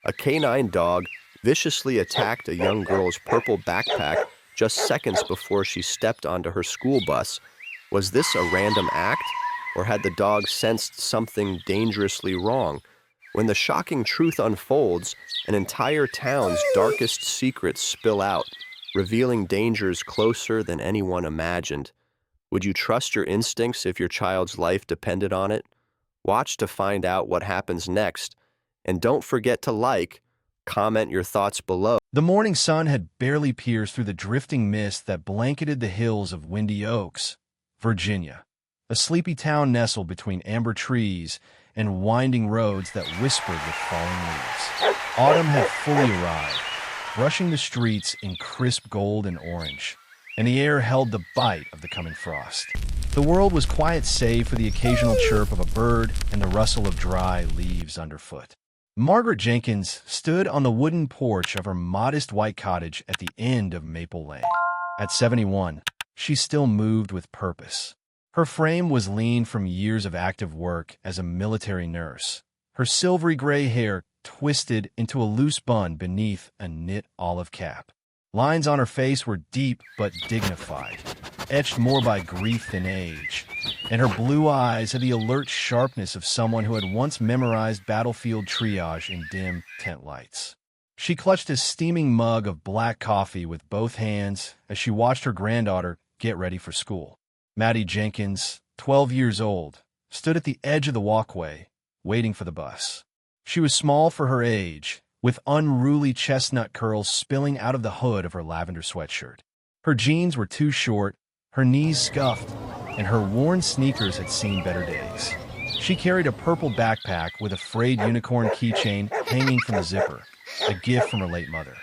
A canine dog viciously attacked a young girl's purple backpack just seconds before she stepped onto her school bus. Was this a random act, or had the dog sensed something dangerously wrong? When the shocking truth unfolds, an entire town's darkest secrets spill out, revealing dangers closer than anyone imagined. Would you trust your instincts if your child's life depended on it? Watch to find out what happens next, and don't forget to comment your thoughts below. The morning sun had barely pierced through the drifting mist that blanketed the hills of Windy Oaks, Virginia, a sleepy town nestled between amber trees and winding roads that whispered with falling leaves. Autumn had fully arrived, brushing the streets in crisp gold and orange, and the air held the bite of the coming frost. The world was quiet save for the occasional chirp of a bird and the rustle of dry leaves underfoot. Margaret Jenkins stood on the wooden porch of her modest white cottage at the end of Maple Lane. At 71, she still moved with purpose. Her frame was lean from years of active work as a military nurse, her silvery gray hair twisted into a loose bun beneath a knit olive cap. Lines on her face were deep but dignified, etched more by grief than age, and her blue eyes had the alert sharpness of someone who had once memorized battlefield triage in dim tent lights. She clutched a steaming mug of black coffee with both hands as she watched her granddaughter get ready for school. Maddie Jenkins, 12 years old, stood at the edge of the walkway, waiting for the bus. She was small for her age, with unruly chestnut curls spilling out of the hood of her lavender sweatshirt. Her jeans were too short, her knees scuffed, and her worn sneakers had seen better days. She carried a purple backpack with a frayed unicorn keychain hanging from the zipper, a gift from her late mother.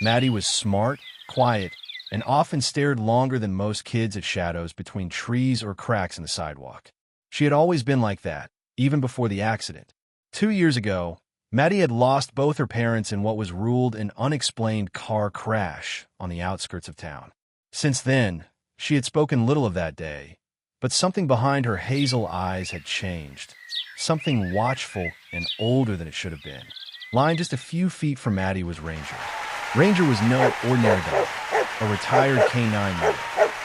Maddie was smart, quiet, and often stared longer than most kids at shadows between trees or cracks in the sidewalk. She had always been like that, even before the accident. 2 years ago, Maddie had lost both her parents in what was ruled an unexplained car crash on the outskirts of town. Since then, she had spoken little of that day, but something behind her hazel eyes had changed, something watchful and older than it should have been. Lying just a few feet from Maddie was Ranger. Ranger was no ordinary dog, a retired canine unit.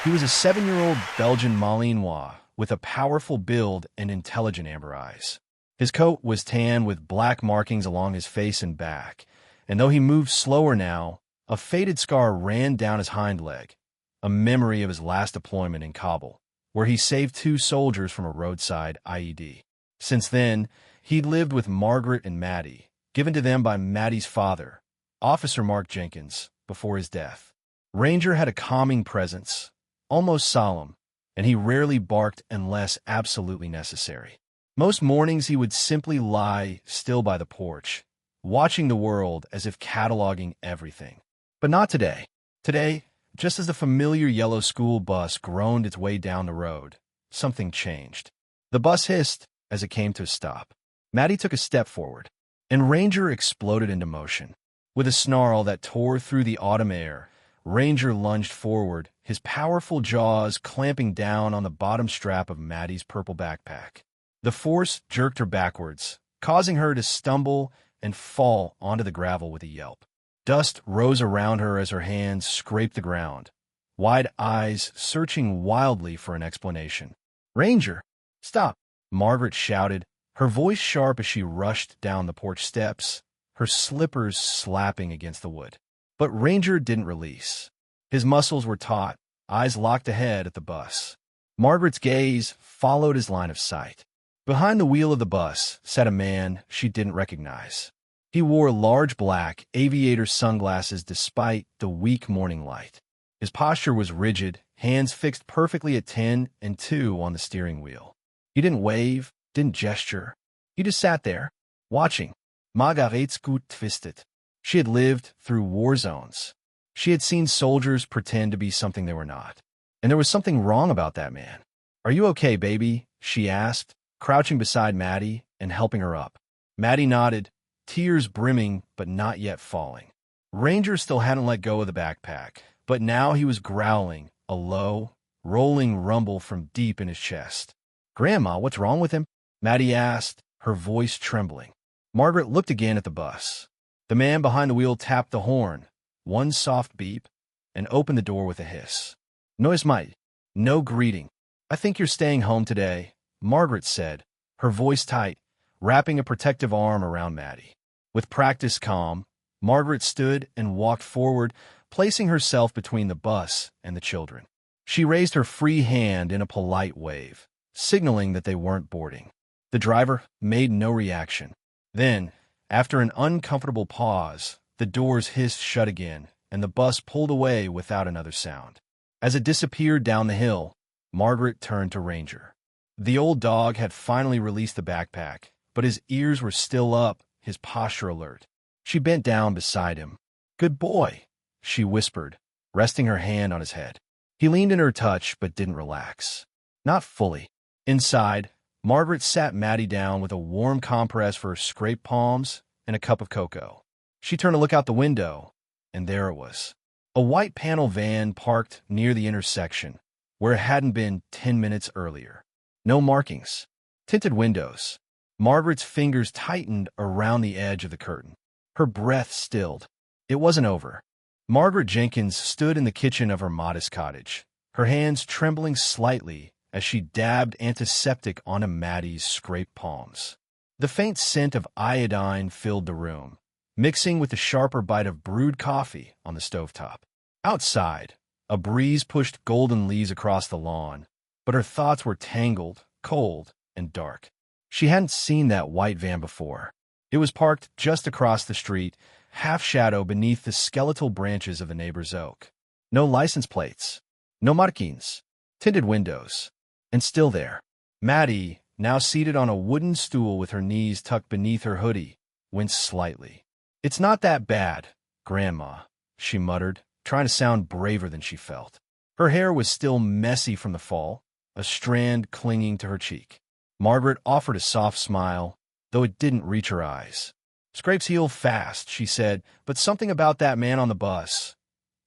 He was a 7-year-old Belgian Malinois with a powerful build and intelligent amber eyes. His coat was tan with black markings along his face and back, and though he moved slower now, a faded scar ran down his hind leg, a memory of his last deployment in Kabul, where he saved 2 soldiers from a roadside IED. Since then, he'd lived with Margaret and Maddie, given to them by Maddie's father, Officer Mark Jenkins, before his death. Ranger had a calming presence, almost solemn, and he rarely barked unless absolutely necessary. Most mornings he would simply lie still by the porch, watching the world as if cataloging everything. But not today. Today, just as the familiar yellow school bus groaned its way down the road, something changed. The bus hissed as it came to a stop. Maddie took a step forward, and Ranger exploded into motion. With a snarl that tore through the autumn air, Ranger lunged forward, his powerful jaws clamping down on the bottom strap of Maddie's purple backpack. The force jerked her backwards, causing her to stumble and fall onto the gravel with a yelp. Dust rose around her as her hands scraped the ground, wide eyes searching wildly for an explanation. "Ranger, stop!" Margaret shouted, her voice sharp as she rushed down the porch steps, her slippers slapping against the wood. But Ranger didn't release. His muscles were taut, eyes locked ahead at the bus. Margaret's gaze followed his line of sight. Behind the wheel of the bus sat a man she didn't recognize. He wore large black aviator sunglasses despite the weak morning light. His posture was rigid, hands fixed perfectly at 10 and 2 on the steering wheel. He didn't wave, didn't gesture. He just sat there, watching. Margaret's gut twisted. She had lived through war zones. She had seen soldiers pretend to be something they were not. And there was something wrong about that man. "Are you okay, baby?" she asked, crouching beside Maddie and helping her up. Maddie nodded, tears brimming but not yet falling. Ranger still hadn't let go of the backpack, but now he was growling, a low, rolling rumble from deep in his chest. "Grandma, what's wrong with him?" Maddie asked, her voice trembling. Margaret looked again at the bus. The man behind the wheel tapped the horn, one soft beep, and opened the door with a hiss. Noise might. No greeting. I think you're staying home today, Margaret said, her voice tight, wrapping a protective arm around Maddie. With practiced calm, Margaret stood and walked forward, placing herself between the bus and the children. She raised her free hand in a polite wave, signaling that they weren't boarding. The driver made no reaction. Then, after an uncomfortable pause, the doors hissed shut again, and the bus pulled away without another sound. As it disappeared down the hill, Margaret turned to Ranger. The old dog had finally released the backpack, but his ears were still up, his posture alert. She bent down beside him. "Good boy," she whispered, resting her hand on his head. He leaned in her touch but didn't relax. Not fully. Inside, Margaret sat Maddie down with a warm compress for her scraped palms and a cup of cocoa. She turned to look out the window, and there it was. A white panel van parked near the intersection, where it hadn't been 10 minutes earlier. No markings. Tinted windows. Margaret's fingers tightened around the edge of the curtain. Her breath stilled. It wasn't over. Margaret Jenkins stood in the kitchen of her modest cottage, her hands trembling slightly as she dabbed antiseptic onto Maddie's scraped palms. The faint scent of iodine filled the room, mixing with the sharper bite of brewed coffee on the stovetop. Outside, a breeze pushed golden leaves across the lawn, but her thoughts were tangled, cold, and dark. She hadn't seen that white van before. It was parked just across the street, half-shadow beneath the skeletal branches of a neighbor's oak. No license plates, no markings, tinted windows, and still there. Maddie, now seated on a wooden stool with her knees tucked beneath her hoodie, winced slightly. "It's not that bad, Grandma," she muttered, trying to sound braver than she felt. Her hair was still messy from the fall, a strand clinging to her cheek. Margaret offered a soft smile, though it didn't reach her eyes. "Scrapes heal fast," she said, "but something about that man on the bus."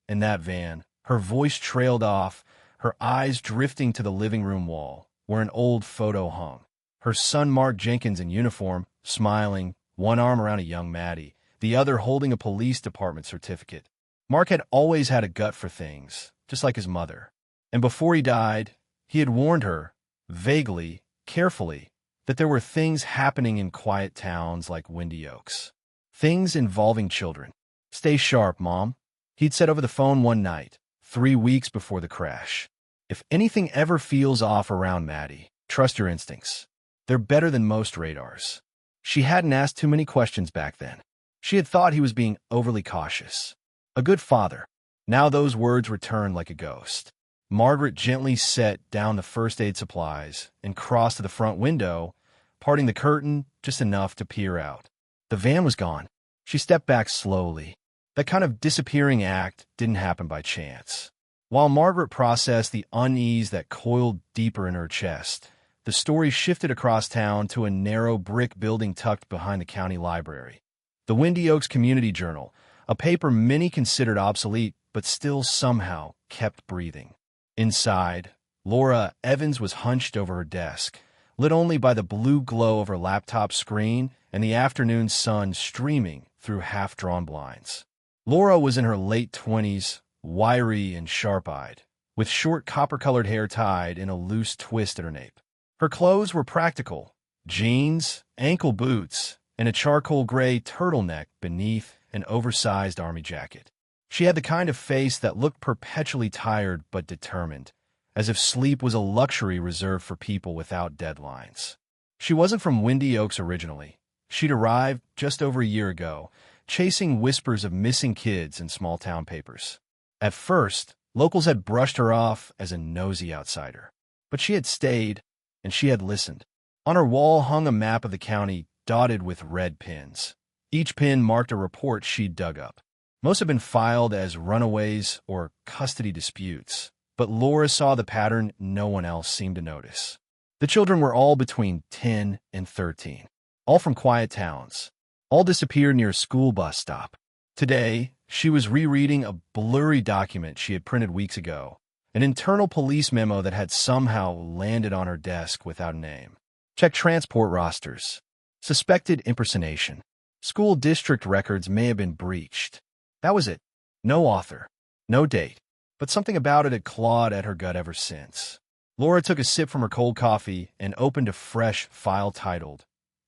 In that van, her voice trailed off, her eyes drifting to the living room wall, where an old photo hung. Her son Mark Jenkins in uniform, smiling, one arm around a young Maddie, the other holding a police department certificate. Mark had always had a gut for things, just like his mother. And before he died, he had warned her, vaguely, carefully, that there were things happening in quiet towns like Windy Oaks. Things involving children. "Stay sharp, Mom," he'd said over the phone one night, 3 weeks before the crash. "If anything ever feels off around Maddie, trust your instincts. They're better than most radars." She hadn't asked too many questions back then. She had thought he was being overly cautious. A good father. Now those words returned like a ghost. Margaret gently set down the first aid supplies and crossed to the front window, parting the curtain just enough to peer out. The van was gone. She stepped back slowly. That kind of disappearing act didn't happen by chance. While Margaret processed the unease that coiled deeper in her chest, the story shifted across town to a narrow brick building tucked behind the county library. The Windy Oaks Community Journal, a paper many considered obsolete but still somehow kept breathing. Inside, Laura Evans was hunched over her desk, lit only by the blue glow of her laptop screen and the afternoon sun streaming through half-drawn blinds. Laura was in her late 20s, wiry and sharp-eyed, with short copper-colored hair tied in a loose twist at her nape. Her clothes were practical: jeans, ankle boots, and a charcoal gray turtleneck beneath an oversized army jacket. She had the kind of face that looked perpetually tired but determined, as if sleep was a luxury reserved for people without deadlines. She wasn't from Windy Oaks originally. She'd arrived just over a year ago, chasing whispers of missing kids in small-town papers. At first, locals had brushed her off as a nosy outsider. But she had stayed, and she had listened. On her wall hung a map of the county dotted with red pins. Each pin marked a report she'd dug up. Most had been filed as runaways or custody disputes, but Laura saw the pattern no one else seemed to notice. The children were all between 10 and 13, all from quiet towns. All disappeared near a school bus stop. Today, she was rereading a blurry document she had printed weeks ago, an internal police memo that had somehow landed on her desk without a name. Check transport rosters. Suspected impersonation. School district records may have been breached. That was it. No author. No date. But something about it had clawed at her gut ever since. Laura took a sip from her cold coffee and opened a fresh file titled,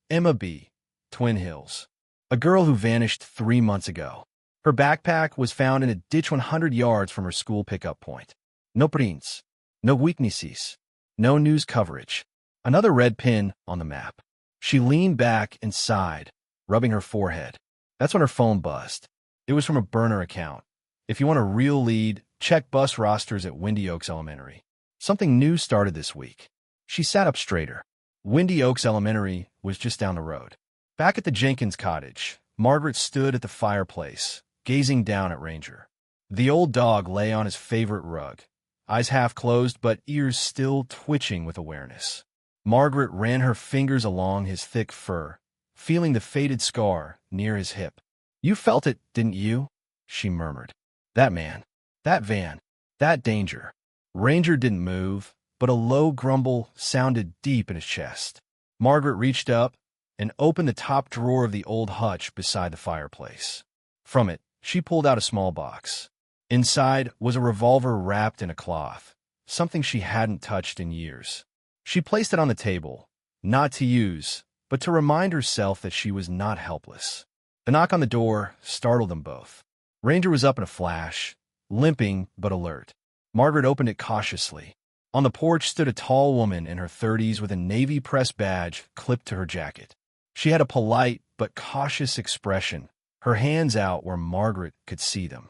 Emma B., Twin Hills. A girl who vanished 3 months ago. Her backpack was found in a ditch 100 yards from her school pickup point. No prints. No weaknesses. No news coverage. Another red pin on the map. She leaned back and sighed, rubbing her forehead. That's when her phone buzzed. It was from a burner account. If you want a real lead, check bus rosters at Windy Oaks Elementary. Something new started this week. She sat up straighter. Windy Oaks Elementary was just down the road. Back at the Jenkins cottage, Margaret stood at the fireplace, gazing down at Ranger. The old dog lay on his favorite rug, eyes half closed but ears still twitching with awareness. Margaret ran her fingers along his thick fur, feeling the faded scar near his hip. "You felt it, didn't you?" she murmured. "That man, that van, that danger." Ranger didn't move, but a low grumble sounded deep in his chest. Margaret reached up and opened the top drawer of the old hutch beside the fireplace. From it, she pulled out a small box. Inside was a revolver wrapped in a cloth, something she hadn't touched in years. She placed it on the table, not to use, but to remind herself that she was not helpless. The knock on the door startled them both. Ranger was up in a flash, limping but alert. Margaret opened it cautiously. On the porch stood a tall woman in her 30s with a Navy press badge clipped to her jacket. She had a polite but cautious expression, her hands out where Margaret could see them.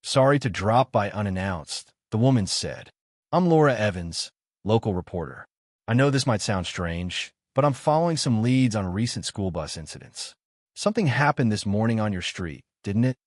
Sorry to drop by unannounced," the woman said. "I'm Laura Evans, local reporter. I know this might sound strange, but I'm following some leads on recent school bus incidents. Something happened this morning on your street, didn't it?"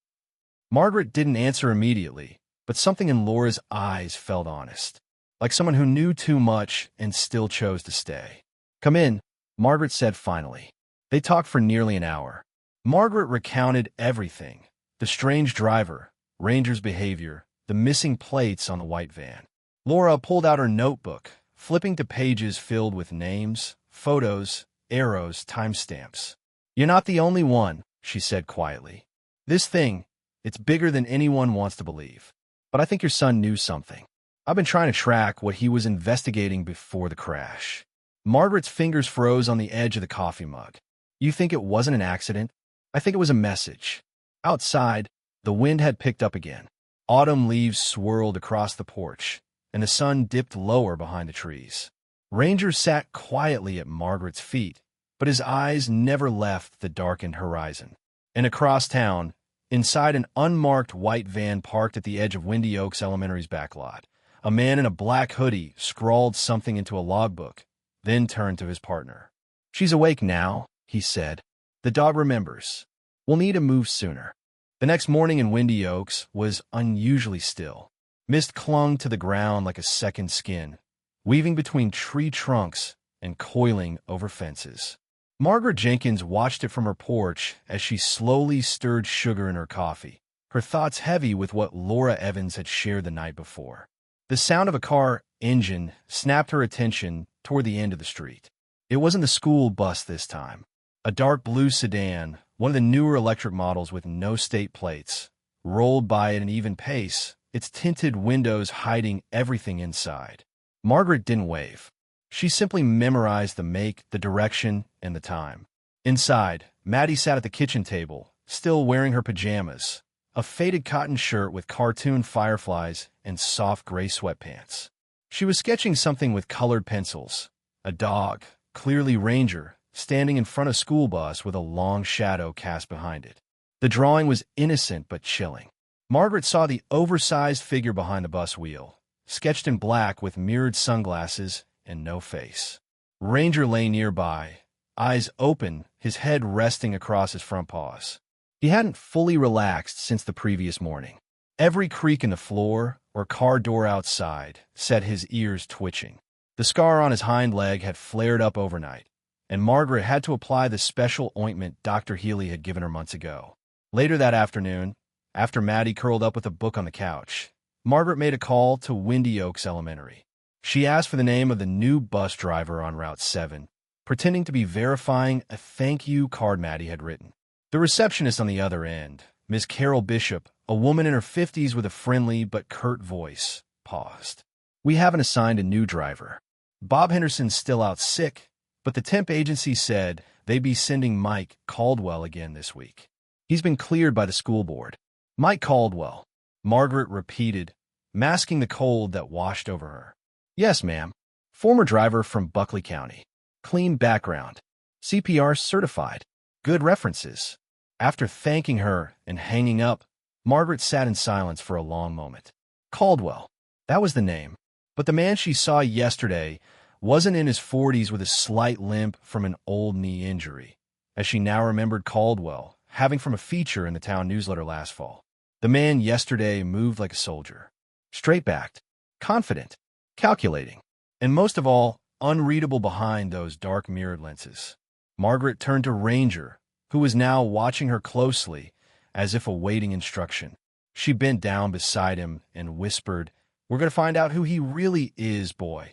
Margaret didn't answer immediately, but something in Laura's eyes felt honest, like someone who knew too much and still chose to stay. "Come in," Margaret said finally. They talked for nearly an hour. Margaret recounted everything: the strange driver, Ranger's behavior, the missing plates on the white van. Laura pulled out her notebook, flipping to pages filled with names, photos, arrows, timestamps. "You're not the only one," she said quietly. "This thing, it's bigger than anyone wants to believe. But I think your son knew something. I've been trying to track what he was investigating before the crash." Margaret's fingers froze on the edge of the coffee mug. "You think it wasn't an accident? I think it was a message." Outside, the wind had picked up again. Autumn leaves swirled across the porch, and the sun dipped lower behind the trees. Ranger sat quietly at Margaret's feet, but his eyes never left the darkened horizon. And across town, inside an unmarked white van parked at the edge of Windy Oaks Elementary's backlot, a man in a black hoodie scrawled something into a logbook, then turned to his partner. "She's awake now," he said. "The dog remembers. We'll need to move sooner." The next morning in Windy Oaks was unusually still. Mist clung to the ground like a second skin, weaving between tree trunks and coiling over fences. Margaret Jenkins watched it from her porch as she slowly stirred sugar in her coffee, her thoughts heavy with what Laura Evans had shared the night before. The sound of a car engine snapped her attention toward the end of the street. It wasn't the school bus this time. A dark blue sedan, one of the newer electric models with no state plates, rolled by at an even pace, its tinted windows hiding everything inside. Margaret didn't wave. She simply memorized the make, the direction, and the time. Inside, Maddie sat at the kitchen table, still wearing her pajamas, a faded cotton shirt with cartoon fireflies and soft gray sweatpants. She was sketching something with colored pencils, a dog, clearly Ranger, standing in front of school bus with a long shadow cast behind it. The drawing was innocent but chilling. Margaret saw the oversized figure behind the bus wheel, sketched in black with mirrored sunglasses and no face. Ranger lay nearby, eyes open, his head resting across his front paws. He hadn't fully relaxed since the previous morning. Every creak in the floor or car door outside set his ears twitching. The scar on his hind leg had flared up overnight, and Margaret had to apply the special ointment Dr. Healy had given her months ago. Later that afternoon, after Maddie curled up with a book on the couch, Margaret made a call to Windy Oaks Elementary. She asked for the name of the new bus driver on Route 7, pretending to be verifying a thank you card Maddie had written. The receptionist on the other end, Miss Carol Bishop, a woman in her 50s with a friendly but curt voice, paused. We haven't assigned a new driver. Bob Henderson's still out sick, but the temp agency said they'd be sending Mike Caldwell again this week. He's been cleared by the school board. Mike Caldwell, Margaret repeated, masking the cold that washed over her. Yes, ma'am. Former driver from Buckley County. Clean background. CPR certified. Good references. After thanking her and hanging up, Margaret sat in silence for a long moment. Caldwell. That was the name. But the man she saw yesterday wasn't in his 40s with a slight limp from an old knee injury, as she now remembered Caldwell having from a feature in the town newsletter last fall. The man yesterday moved like a soldier. Straight-backed, confident, calculating, and most of all, unreadable behind those dark mirrored lenses. Margaret turned to Ranger, who was now watching her closely, as if awaiting instruction. She bent down beside him and whispered, "We're going to find out who he really is, boy."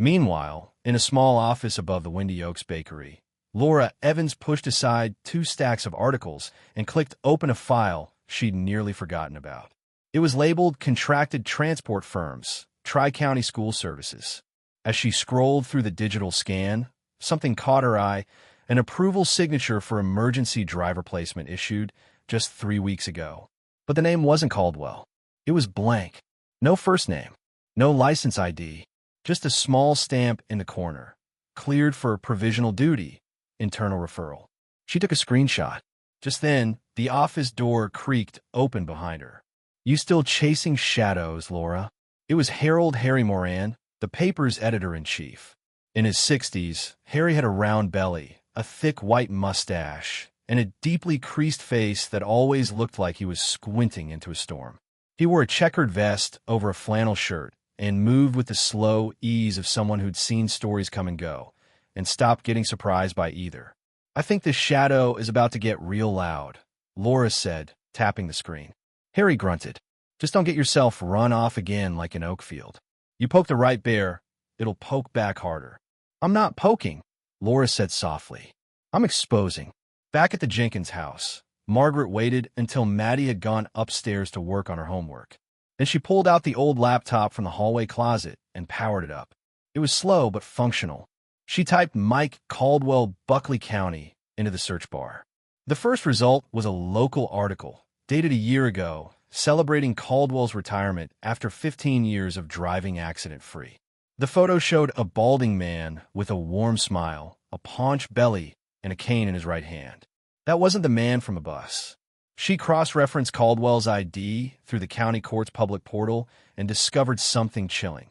Meanwhile, in a small office above the Windy Oaks Bakery, Laura Evans pushed aside 2 stacks of articles and clicked open a file she'd nearly forgotten about. It was labeled Contracted Transport Firms, Tri-County School Services. As she scrolled through the digital scan, something caught her eye, an approval signature for emergency driver placement issued just 3 weeks ago. But the name wasn't Caldwell. It was blank. No first name. No license ID. Just a small stamp in the corner. Cleared for provisional duty. Internal referral. She took a screenshot. Just then, the office door creaked open behind her. "You still chasing shadows, Laura?" It was Harold Harry Moran, the paper's editor-in-chief. In his 60s, Harry had a round belly, a thick white mustache, and a deeply creased face that always looked like he was squinting into a storm. He wore a checkered vest over a flannel shirt and moved with the slow ease of someone who'd seen stories come and go, and stopped getting surprised by either. "I think this shadow is about to get real loud," Laura said, tapping the screen. Harry grunted. "Just don't get yourself run off again like an oak field. You poke the right bear, it'll poke back harder." "I'm not poking," Laura said softly. "I'm exposing." Back at the Jenkins house, Margaret waited until Maddie had gone upstairs to work on her homework. Then she pulled out the old laptop from the hallway closet and powered it up. It was slow but functional. She typed Mike Caldwell, Buckley County into the search bar. The first result was a local article, dated a year ago, celebrating Caldwell's retirement after 15 years of driving accident-free. The photo showed a balding man with a warm smile, a paunch belly, and a cane in his right hand. That wasn't the man from a bus. She cross-referenced Caldwell's ID through the county court's public portal and discovered something chilling.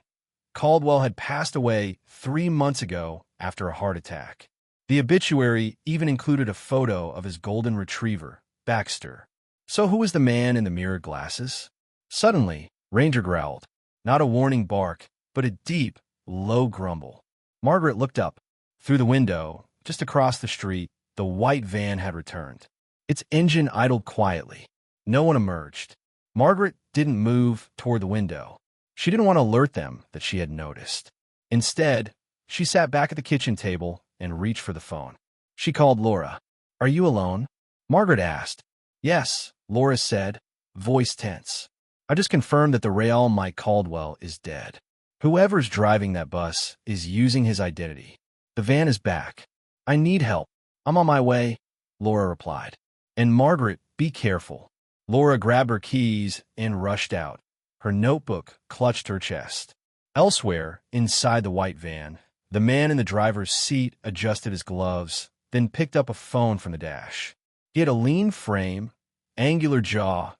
Caldwell had passed away 3 months ago after a heart attack. The obituary even included a photo of his golden retriever, Baxter. So who was the man in the mirrored glasses? Suddenly, Ranger growled. Not a warning bark, but a deep, low grumble. Margaret looked up. Through the window, just across the street, the white van had returned. Its engine idled quietly. No one emerged. Margaret didn't move toward the window. She didn't want to alert them that she had noticed. Instead, she sat back at the kitchen table and reached for the phone. She called Laura. "Are you alone?" Margaret asked. "Yes," Laura said, voice tense. "I just confirmed that the Real Mike Caldwell is dead. Whoever's driving that bus is using his identity. The van is back. I need help. I'm on my way," Laura replied. "And Margaret, be careful." Laura grabbed her keys and rushed out. Her notebook clutched her chest. Elsewhere, inside the white van, the man in the driver's seat adjusted his gloves, then picked up a phone from the dash. He had a lean frame, angular jaw,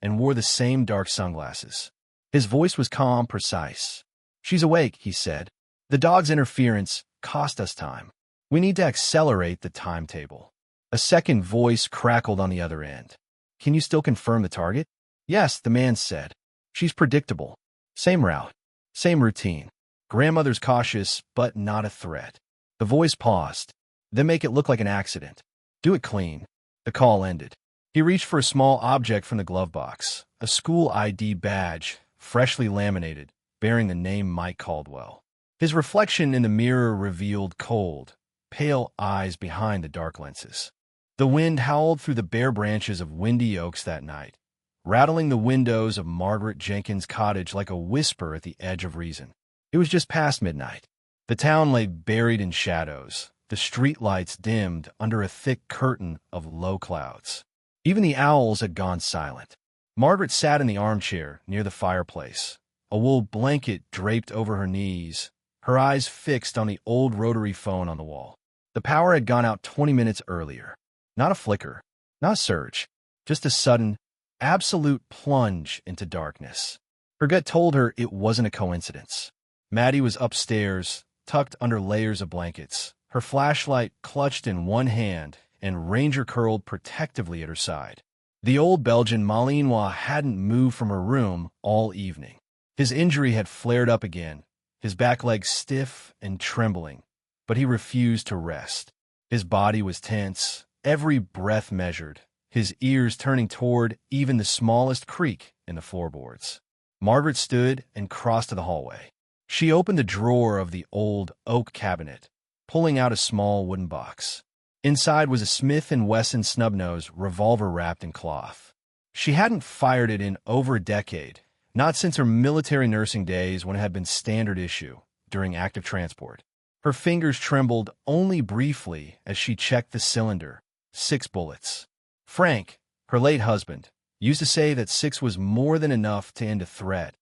and wore the same dark sunglasses. His voice was calm, precise. "She's awake," he said. "The dog's interference cost us time. We need to accelerate the timetable." A second voice crackled on the other end. "Can you still confirm the target?" "Yes," the man said. "She's predictable. Same route. Same routine. Grandmother's cautious, but not a threat." The voice paused. "Then make it look like an accident. Do it clean." The call ended. He reached for a small object from the glove box, a school ID badge, freshly laminated, bearing the name Mike Caldwell. His reflection in the mirror revealed cold, pale eyes behind the dark lenses. The wind howled through the bare branches of windy oaks that night, rattling the windows of Margaret Jenkins' cottage like a whisper at the edge of reason. It was just past midnight. The town lay buried in shadows, the street lights dimmed under a thick curtain of low clouds. Even the owls had gone silent. Margaret sat in the armchair near the fireplace, a wool blanket draped over her knees, her eyes fixed on the old rotary phone on the wall. The power had gone out 20 minutes earlier. Not a flicker, not a surge, just a sudden, absolute plunge into darkness. Her gut told her it wasn't a coincidence. Maddie was upstairs, tucked under layers of blankets, her flashlight clutched in one hand and Ranger curled protectively at her side. The old Belgian Malinois hadn't moved from her room all evening. His injury had flared up again, his back legs stiff and trembling, but he refused to rest. His body was tense, every breath measured, his ears turning toward even the smallest creak in the floorboards. Margaret stood and crossed to the hallway. She opened the drawer of the old oak cabinet, pulling out a small wooden box. Inside was a Smith & Wesson snub-nose revolver wrapped in cloth. She hadn't fired it in over a decade, not since her military nursing days when it had been standard issue during active transport. Her fingers trembled only briefly as she checked the cylinder. 6 bullets. Frank, her late husband, used to say that 6 was more than enough to end a threat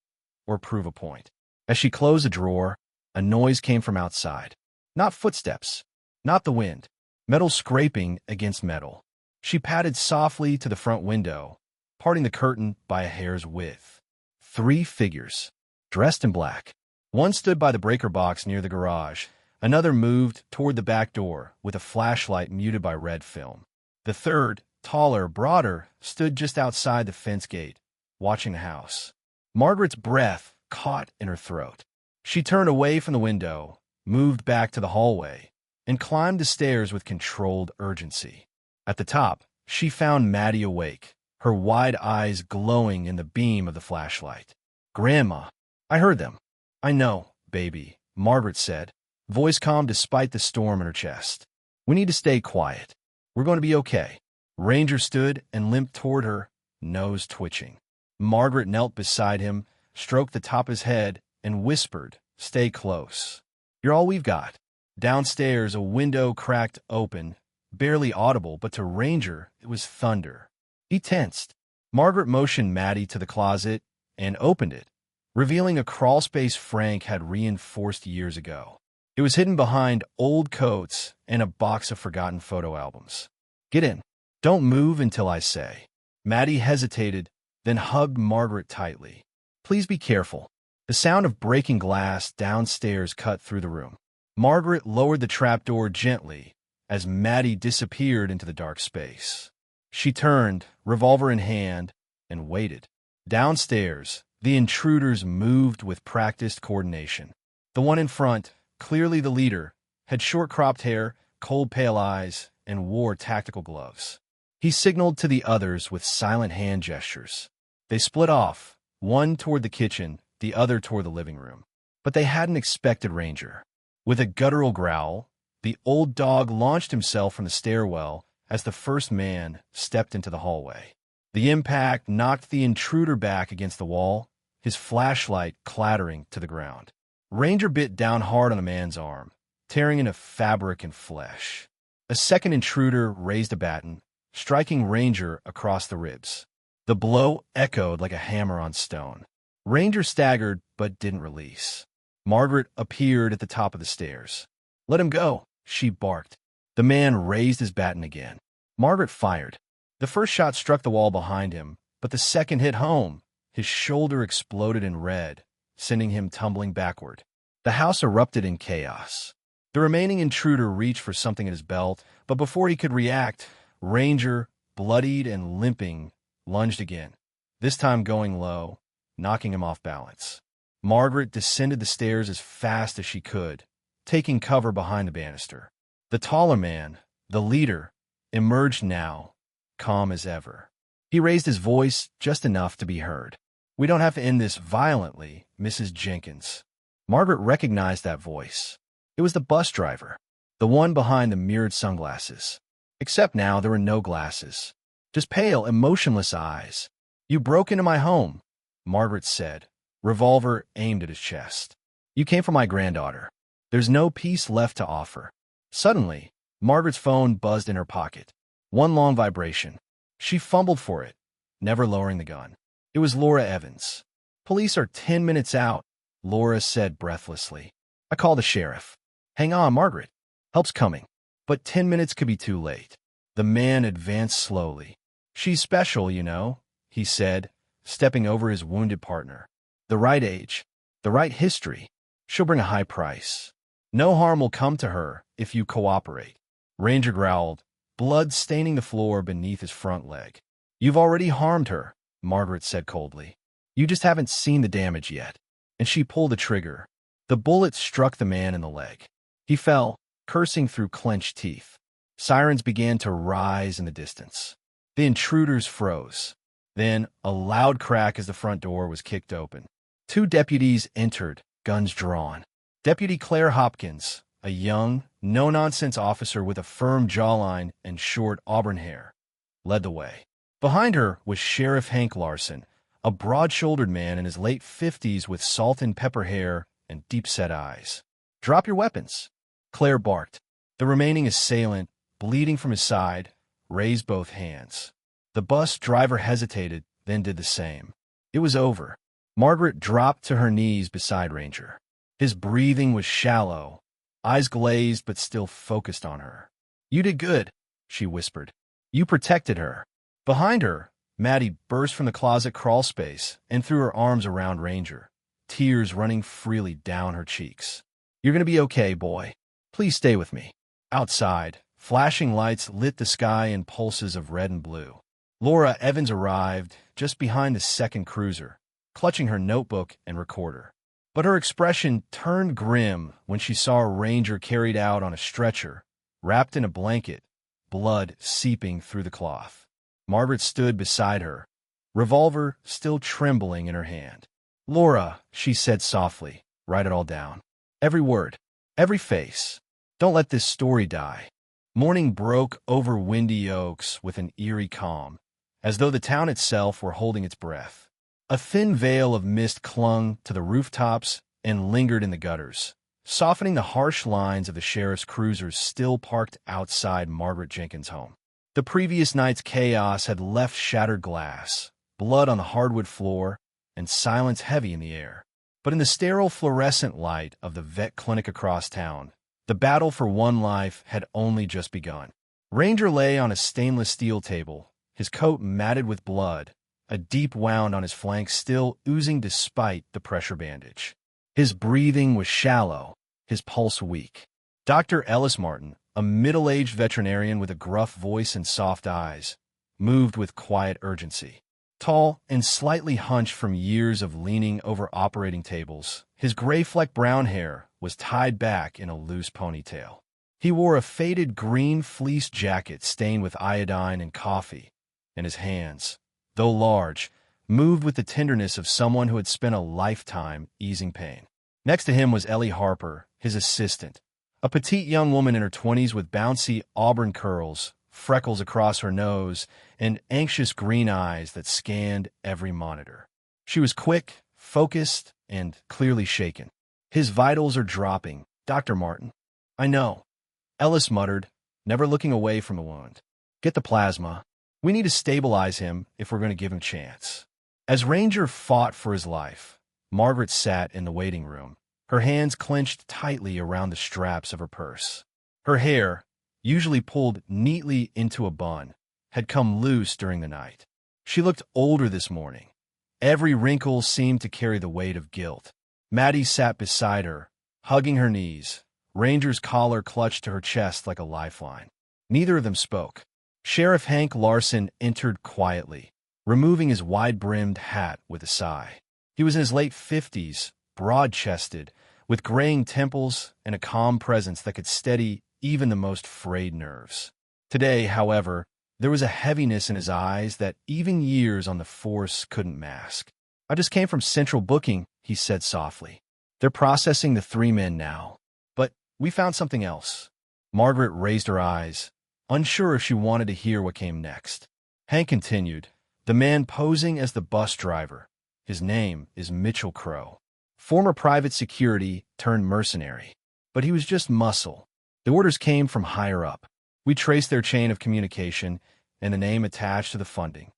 or prove a point. As she closed the drawer, a noise came from outside. Not footsteps, not the wind. Metal scraping against metal. She padded softly to the front window, parting the curtain by a hair's width. 3 figures, dressed in black. One stood by the breaker box near the garage. Another moved toward the back door with a flashlight muted by red film. The third, taller, broader, stood just outside the fence gate, watching the house. Margaret's breath caught in her throat. She turned away from the window, moved back to the hallway, and climbed the stairs with controlled urgency. At the top, she found Maddie awake, her wide eyes glowing in the beam of the flashlight. "Grandma, I heard them." "I know, baby," Margaret said, voice calm despite the storm in her chest. "We need to stay quiet. We're going to be okay." Ranger stood and limped toward her, nose twitching. Margaret knelt beside him, stroked the top of his head, and whispered, "Stay close. You're all we've got." Downstairs, a window cracked open, barely audible, but to Ranger, it was thunder. He tensed. Margaret motioned Maddie to the closet and opened it, revealing a crawlspace Frank had reinforced years ago. It was hidden behind old coats and a box of forgotten photo albums. "Get in. Don't move until I say." Maddie hesitated, then hugged Margaret tightly. "Please be careful." The sound of breaking glass downstairs cut through the room. Margaret lowered the trapdoor gently as Maddie disappeared into the dark space. She turned, revolver in hand, and waited. Downstairs, the intruders moved with practiced coordination. The one in front, clearly the leader, had short-cropped hair, cold pale eyes, and wore tactical gloves. He signaled to the others with silent hand gestures. They split off, one toward the kitchen, the other toward the living room. But they hadn't expected Ranger. With a guttural growl, the old dog launched himself from the stairwell as the first man stepped into the hallway. The impact knocked the intruder back against the wall, his flashlight clattering to the ground. Ranger bit down hard on the man's arm, tearing into fabric and flesh. A second intruder raised a baton, striking Ranger across the ribs. The blow echoed like a hammer on stone. Ranger staggered but didn't release. Margaret appeared at the top of the stairs. "Let him go," she barked. The man raised his baton again. Margaret fired. The first shot struck the wall behind him, but the second hit home. His shoulder exploded in red, sending him tumbling backward. The house erupted in chaos. The remaining intruder reached for something at his belt, but before he could react, Ranger, bloodied and limping, lunged again, this time going low, knocking him off balance. Margaret descended the stairs as fast as she could, taking cover behind the banister. The taller man, the leader, emerged now, calm as ever. He raised his voice just enough to be heard. "We don't have to end this violently, Mrs. Jenkins." Margaret recognized that voice. It was the bus driver. the one behind the mirrored sunglasses. Except now there were no glasses, just pale, emotionless eyes. "You broke into my home," Margaret said, revolver aimed at his chest. "You came for my granddaughter. There's no peace left to offer." Suddenly, Margaret's phone buzzed in her pocket. One long vibration. She fumbled for it, never lowering the gun. It was Laura Evans. "Police are 10 minutes out," Laura said breathlessly. "I called the sheriff." "Hang on, Margaret. Help's coming." But 10 minutes could be too late. The man advanced slowly. "She's special, you know," he said, stepping over his wounded partner. "The right age, the right history. She'll bring a high price. No harm will come to her if you cooperate." Ranger growled, blood staining the floor beneath his front leg. "You've already harmed her," Margaret said coldly. "You just haven't seen the damage yet." And she pulled the trigger. The bullet struck the man in the leg. He fell, cursing through clenched teeth. Sirens began to rise in the distance. The intruders froze. Then, a loud crack as the front door was kicked open. 2 deputies entered, guns drawn. Deputy Claire Hopkins, a young, no-nonsense officer with a firm jawline and short auburn hair, led the way. Behind her was Sheriff Hank Larson, a broad-shouldered man in his late 50s with salt and pepper hair and deep-set eyes. "Drop your weapons," Claire barked. The remaining assailant, bleeding from his side, raised both hands. The bus driver hesitated, then did the same. It was over. Margaret dropped to her knees beside Ranger. His breathing was shallow, eyes glazed but still focused on her. "You did good," she whispered. "You protected her." Behind her, Maddie burst from the closet crawl space and threw her arms around Ranger, tears running freely down her cheeks. "You're going to be okay, boy. Please stay with me." Outside, flashing lights lit the sky in pulses of red and blue. Laura Evans arrived just behind the second cruiser, clutching her notebook and recorder. But her expression turned grim when she saw a Ranger carried out on a stretcher, wrapped in a blanket, blood seeping through the cloth. Margaret stood beside her, revolver still trembling in her hand. "Laura," she said softly, "write it all down. Every word, every face. Don't let this story die." Morning broke over Windy Oaks with an eerie calm, as though the town itself were holding its breath. A thin veil of mist clung to the rooftops and lingered in the gutters, softening the harsh lines of the sheriff's cruisers still parked outside Margaret Jenkins' home. The previous night's chaos had left shattered glass, blood on the hardwood floor, and silence heavy in the air. But in the sterile fluorescent light of the vet clinic across town, the battle for one life had only just begun. Ranger lay on a stainless steel table, his coat matted with blood, a deep wound on his flank still oozing despite the pressure bandage. His breathing was shallow, his pulse weak. Dr. Ellis Martin, a middle-aged veterinarian with a gruff voice and soft eyes, moved with quiet urgency. Tall and slightly hunched from years of leaning over operating tables, his gray-flecked brown hair was tied back in a loose ponytail. He wore a faded green fleece jacket stained with iodine and coffee, and his hands, though large, moved with the tenderness of someone who had spent a lifetime easing pain. Next to him was Ellie Harper, his assistant, a petite young woman in her 20s with bouncy auburn curls, freckles across her nose, and anxious green eyes that scanned every monitor. She was quick, focused, and clearly shaken. "His vitals are dropping, Dr. Martin." "I know," Ellis muttered, never looking away from the wound. "Get the plasma. We need to stabilize him if we're going to give him a chance." As Ranger fought for his life, Margaret sat in the waiting room, her hands clenched tightly around the straps of her purse. Her hair, usually pulled neatly into a bun, had come loose during the night. She looked older this morning. Every wrinkle seemed to carry the weight of guilt. Maddie sat beside her, hugging her knees, Ranger's collar clutched to her chest like a lifeline. Neither of them spoke. Sheriff Hank Larson entered quietly, removing his wide-brimmed hat with a sigh. He was in his late 50s, broad-chested, with graying temples and a calm presence that could steady even the most frayed nerves. Today, however, there was a heaviness in his eyes that even years on the force couldn't mask. "I just came from Central Booking," he said softly. "They're processing the 3 men now. But we found something else." Margaret raised her eyes, unsure if she wanted to hear what came next. Hank continued, "The man posing as the bus driver. His name is Mitchell Crow. Former private security turned mercenary. But he was just muscle. The orders came from higher up. We traced their chain of communication and the name attached to the funding."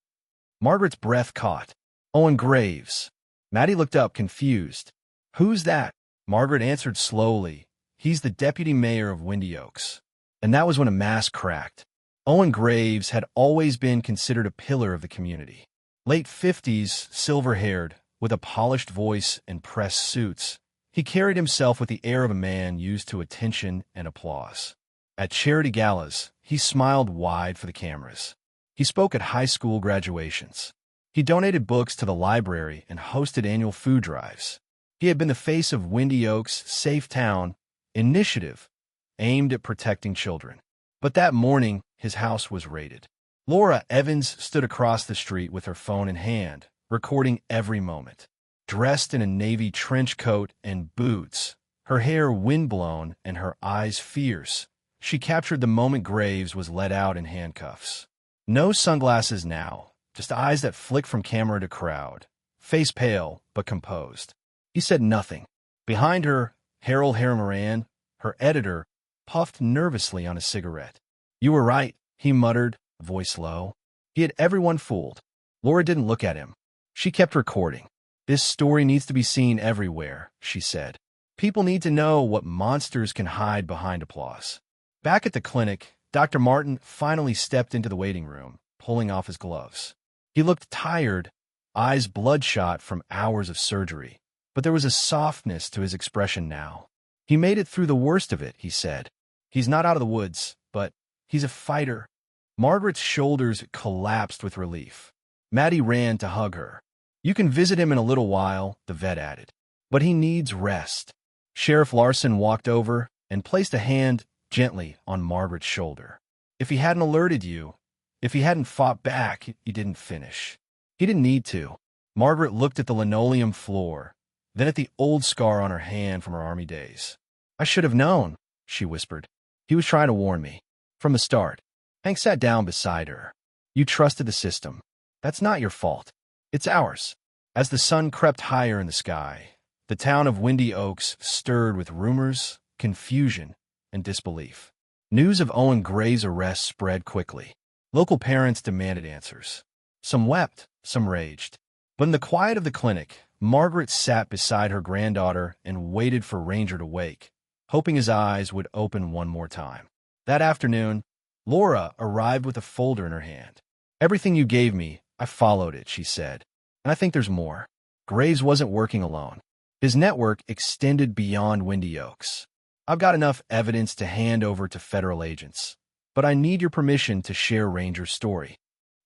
Margaret's breath caught. "Owen Graves." Maddie looked up, confused. "Who's that?" Margaret answered slowly. "He's the deputy mayor of Windy Oaks." And that was when a mask cracked. Owen Graves had always been considered a pillar of the community. Late 50s, silver-haired, with a polished voice and pressed suits, he carried himself with the air of a man used to attention and applause. At charity galas, he smiled wide for the cameras. He spoke at high school graduations. He donated books to the library and hosted annual food drives. He had been the face of Windy Oaks' Safe Town initiative aimed at protecting children. But that morning, his house was raided. Laura Evans stood across the street with her phone in hand, recording every moment. Dressed in a navy trench coat and boots, her hair windblown and her eyes fierce, she captured the moment Graves was let out in handcuffs. No sunglasses now, just eyes that flicked from camera to crowd, face pale but composed. He said nothing. Behind her, Harold Harriman, her editor, puffed nervously on a cigarette. "You were right," he muttered, voice low. He had everyone fooled. Laura didn't look at him. She kept recording. "This story needs to be seen everywhere," she said. "People need to know what monsters can hide behind applause." Back at the clinic, Dr. Martin finally stepped into the waiting room, pulling off his gloves. He looked tired, eyes bloodshot from hours of surgery, but there was a softness to his expression now. "He made it through the worst of it," he said. "He's not out of the woods, but he's a fighter." Margaret's shoulders collapsed with relief. Maddie ran to hug her. "You can visit him in a little while," the vet added. "But he needs rest." Sheriff Larson walked over and placed a hand gently on Margaret's shoulder. "If he hadn't alerted you, if he hadn't fought back, he didn't finish." He didn't need to. Margaret looked at the linoleum floor, then at the old scar on her hand from her Army days. "I should have known," she whispered. "He was trying to warn me. From the start." Hank sat down beside her. "You trusted the system. That's not your fault. It's ours." As the sun crept higher in the sky, the town of Windy Oaks stirred with rumors, confusion, and disbelief. News of Owen Gray's arrest spread quickly. Local parents demanded answers. Some wept, some raged. But in the quiet of the clinic, Margaret sat beside her granddaughter and waited for Ranger to wake, hoping his eyes would open one more time. That afternoon, Laura arrived with a folder in her hand. "Everything you gave me, I followed it," she said. "And I think there's more." Graves wasn't working alone. His network extended beyond Windy Oaks. "I've got enough evidence to hand over to federal agents, but I need your permission to share Ranger's story."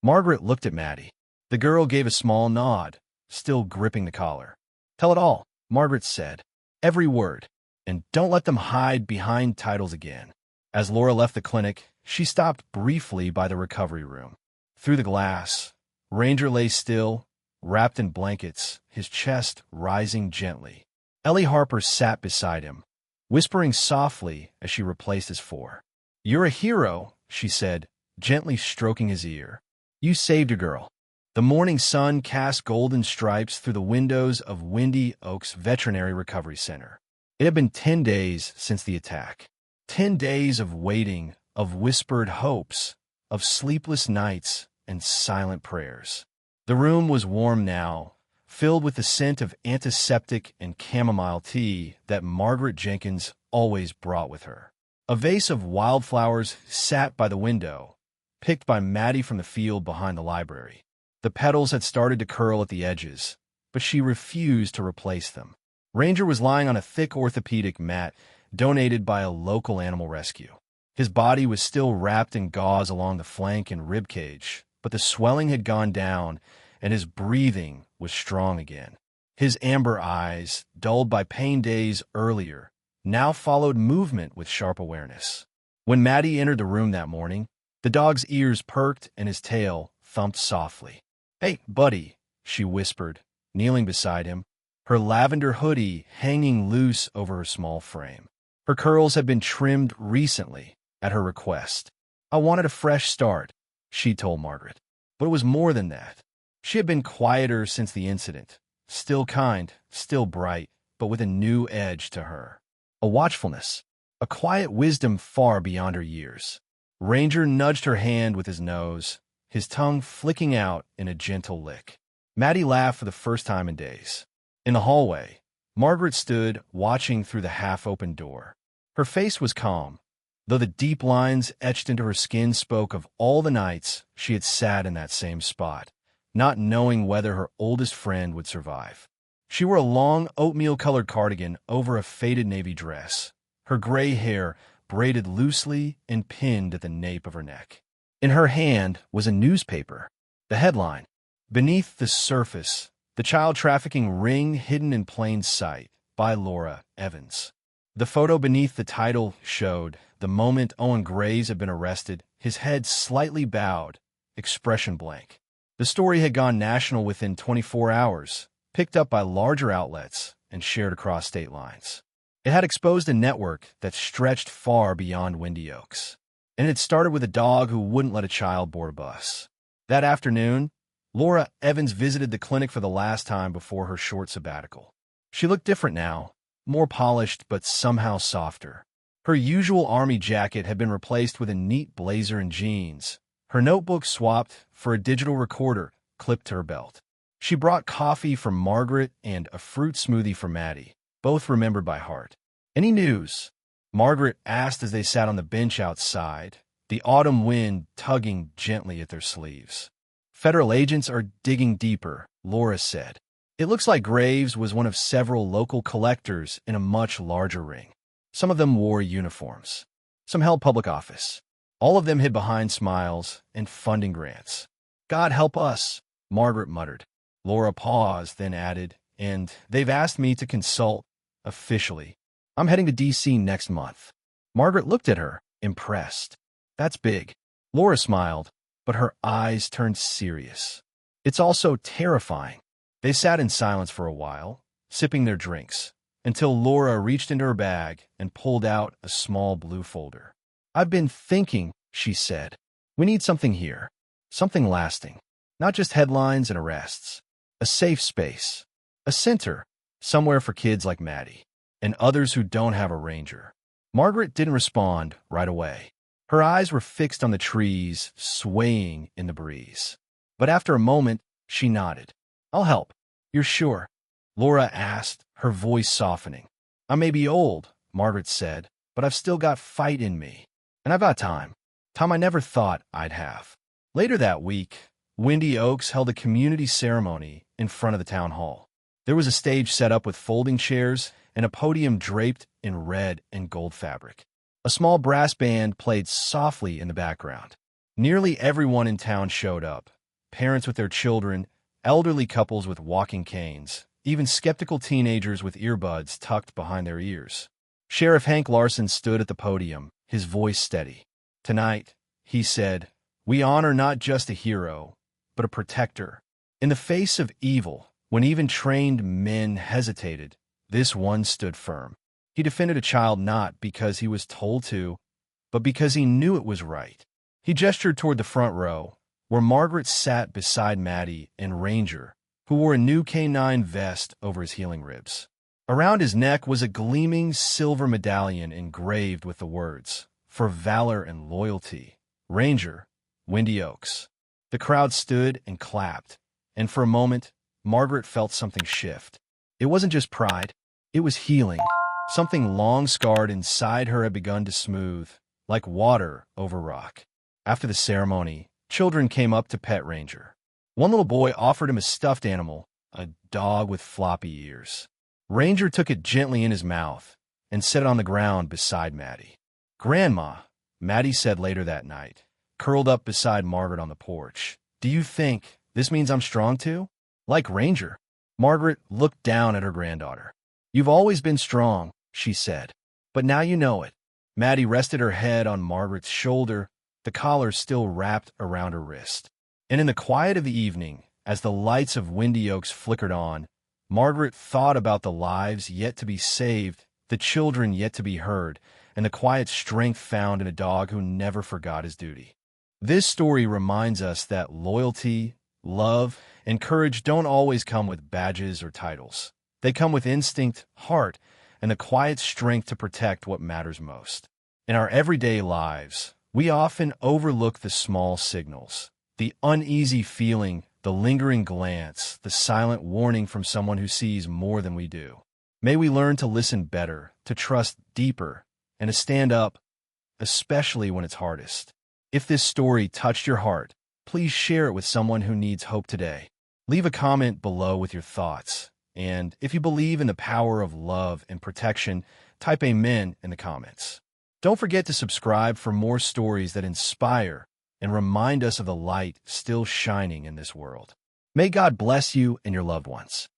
Margaret looked at Maddie. The girl gave a small nod, still gripping the collar. "Tell it all," Margaret said. "Every word. And don't let them hide behind titles again." As Laura left the clinic, she stopped briefly by the recovery room. Through the glass, Ranger lay still, wrapped in blankets, his chest rising gently. Ellie Harper sat beside him, whispering softly as she replaced his four. "You're a hero," she said, gently stroking his ear. "You saved a girl." The morning sun cast golden stripes through the windows of Windy Oaks Veterinary Recovery Center. It had been 10 days since the attack. 10 days of waiting, of whispered hopes, of sleepless nights and silent prayers. The room was warm now, filled with the scent of antiseptic and chamomile tea that Margaret Jenkins always brought with her. A vase of wildflowers sat by the window, picked by Maddie from the field behind the library. The petals had started to curl at the edges, but she refused to replace them. Ranger was lying on a thick orthopedic mat donated by a local animal rescue. His body was still wrapped in gauze along the flank and rib cage, but the swelling had gone down and his breathing was strong again. His amber eyes, dulled by pain days earlier, now followed movement with sharp awareness. When Maddie entered the room that morning, the dog's ears perked and his tail thumped softly. "Hey, buddy," she whispered, kneeling beside him, her lavender hoodie hanging loose over her small frame. Her curls had been trimmed recently, at her request. I wanted a fresh start, she told Margaret. But it was more than that. She had been quieter since the incident, still kind, still bright, but with a new edge to her. A watchfulness, a quiet wisdom far beyond her years. Ranger nudged her hand with his nose, his tongue flicking out in a gentle lick. Maddie laughed for the first time in days. In the hallway, Margaret stood, watching through the half-open door. Her face was calm, though the deep lines etched into her skin spoke of all the nights she had sat in that same spot, not knowing whether her oldest friend would survive. She wore a long, oatmeal-colored cardigan over a faded navy dress, her gray hair braided loosely and pinned at the nape of her neck. In her hand was a newspaper. The headline, "Beneath the Surface, the Child Trafficking Ring Hidden in Plain Sight," by Laura Evans. The photo beneath the title showed the moment Owen Graves had been arrested, his head slightly bowed, expression blank. The story had gone national within 24 hours, picked up by larger outlets, and shared across state lines. It had exposed a network that stretched far beyond Windy Oaks. And it started with a dog who wouldn't let a child board a bus. That afternoon, Laura Evans visited the clinic for the last time before her short sabbatical. She looked different now, more polished but somehow softer. Her usual army jacket had been replaced with a neat blazer and jeans, her notebook swapped for a digital recorder clipped to her belt. She brought coffee for Margaret and a fruit smoothie for Maddie, both remembered by heart. "Any news?" Margaret asked as they sat on the bench outside, the autumn wind tugging gently at their sleeves. "Federal agents are digging deeper," Laura said. "It looks like Graves was one of several local collectors in a much larger ring. Some of them wore uniforms. Some held public office. All of them hid behind smiles and funding grants. God help us," Margaret muttered. Laura paused, then added, "And they've asked me to consult officially. I'm heading to D.C. next month." Margaret looked at her, impressed. "That's big." Laura smiled, but her eyes turned serious. "It's also terrifying." They sat in silence for a while, sipping their drinks, until Laura reached into her bag and pulled out a small blue folder. "I've been thinking," she said. "We need something here. Something lasting. Not just headlines and arrests. A safe space. A center. Somewhere for kids like Maddie. And others who don't have a ranger." Margaret didn't respond right away. Her eyes were fixed on the trees, swaying in the breeze. But after a moment, she nodded. "I'll help." "You're sure?" Laura asked, her voice softening. "I may be old," Margaret said, "but I've still got fight in me. And I've got time. Time I never thought I'd have." Later that week, Windy Oaks held a community ceremony in front of the town hall. There was a stage set up with folding chairs and a podium draped in red and gold fabric. A small brass band played softly in the background. Nearly everyone in town showed up, parents with their children, elderly couples with walking canes, even skeptical teenagers with earbuds tucked behind their ears. Sheriff Hank Larson stood at the podium, his voice steady. "Tonight," he said, "we honor not just a hero, but a protector. In the face of evil, when even trained men hesitated, this one stood firm. He defended a child not because he was told to, but because he knew it was right." He gestured toward the front row, where Margaret sat beside Maddie and Ranger, who wore a new K9 vest over his healing ribs. Around his neck was a gleaming silver medallion engraved with the words, "For valor and loyalty. Ranger, Windy Oaks." The crowd stood and clapped, and for a moment, Margaret felt something shift. It wasn't just pride, it was healing. Something long scarred inside her had begun to smooth, like water over rock. After the ceremony, children came up to pet Ranger. One little boy offered him a stuffed animal, a dog with floppy ears. Ranger took it gently in his mouth and set it on the ground beside Maddie. "Grandma," Maddie said later that night, curled up beside Margaret on the porch, "do you think this means I'm strong too? Like Ranger?" Margaret looked down at her granddaughter. "You've always been strong," she said, "but now you know it." Maddie rested her head on Margaret's shoulder, the collar still wrapped around her wrist. And in the quiet of the evening, as the lights of Windy Oaks flickered on, Margaret thought about the lives yet to be saved, the children yet to be heard, and the quiet strength found in a dog who never forgot his duty. This story reminds us that loyalty, love, and courage don't always come with badges or titles. They come with instinct, heart, and the quiet strength to protect what matters most. In our everyday lives, we often overlook the small signals, the uneasy feeling, the lingering glance, the silent warning from someone who sees more than we do. May we learn to listen better, to trust deeper, and to stand up, especially when it's hardest. If this story touched your heart, please share it with someone who needs hope today. Leave a comment below with your thoughts. And if you believe in the power of love and protection, type Amen in the comments. Don't forget to subscribe for more stories that inspire and remind us of the light still shining in this world. May God bless you and your loved ones.